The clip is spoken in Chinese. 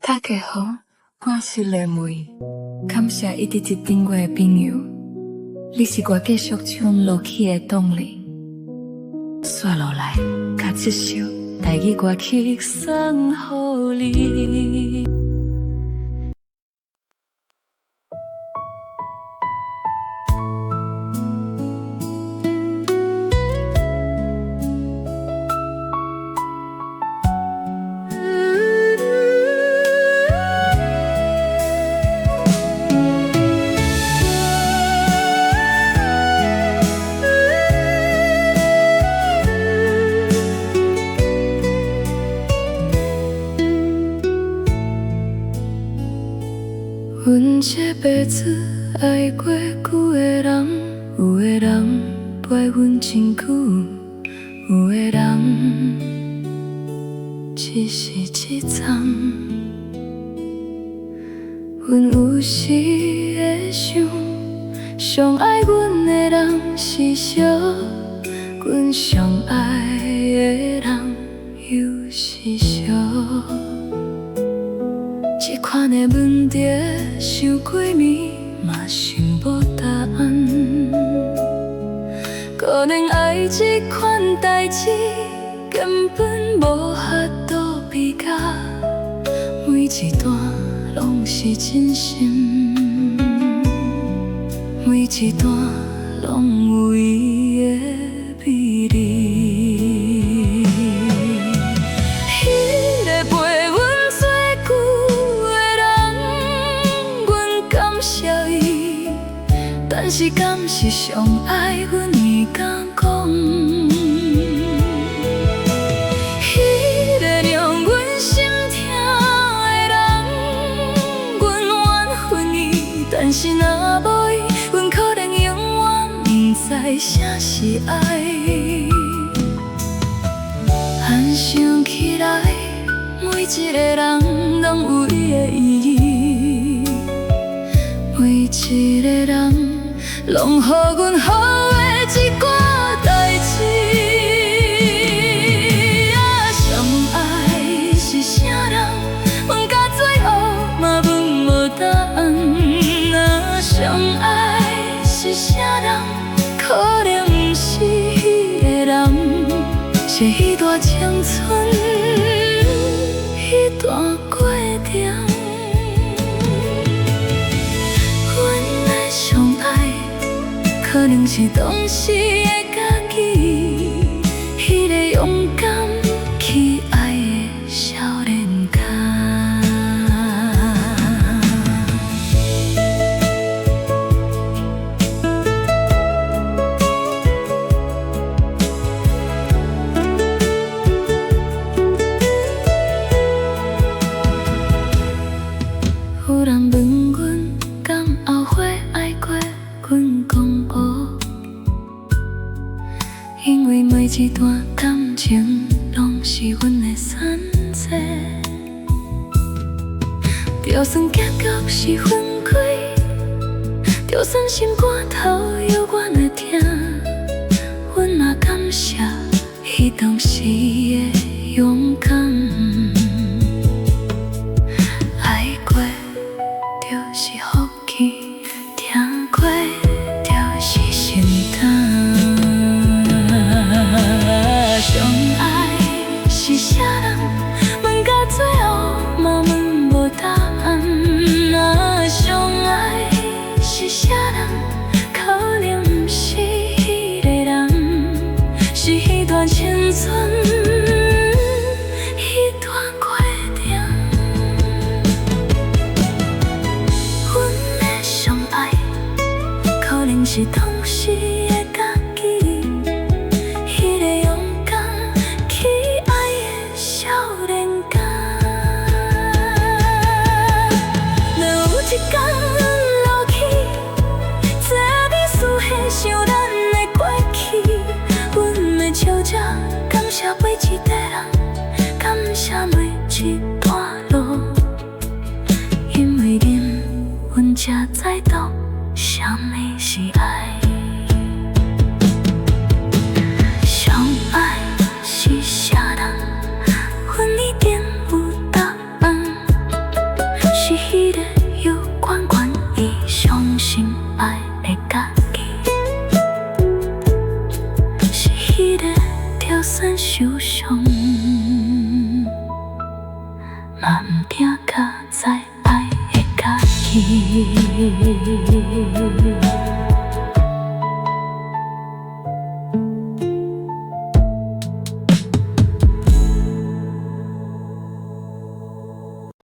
大家好，我是丽梅，感谢一直接订我的朋友，你是我继续唱落去的动力。接落来，甲这首台语歌曲送予你。阮这辈子爱过久的人，有的人陪阮真久，有的人只是一站。阮有时会想，上爱阮的人是谁？阮上爱的人又是谁？这款的问题想几暝嘛想无答案，可能爱这款代志根本无法度比较，每一段拢是真心，每一段拢有伊的美丽。但是敢是上爱阮伊敢讲？迄个让阮心痛的人，阮愿分伊。但是若无伊，阮可能永远不知啥是爱。暗想起来，每一个人拢有伊的意义，每一个人。拢予阮好的一寡代志，上爱是啥人？阮到最后嘛问无答案。上爱是啥人？可能不是迄个人，是迄段青春，迄段过程。可能是当时的家己，迄个勇敢去爱的少年家。有人问阮，敢后悔爱过阮讲？因为每一段感情拢是阮的选择，就算结局是分开，就算心肝头犹原会痛，阮嘛感谢迄当时的勇敢。爱过就是福气，听过就是心痛。上爱是啥人？问到最后嘛问无答案。上爱是啥人？可能不是迄个人，是迄段青春，迄段过程。阮的上爱，可能是当时的家己。感谢每一个人，感谢每一段路，因为恁，阮才知道啥物是爱。上爱是啥人？阮一定有答案。嘛毋拼，较知爱的家己。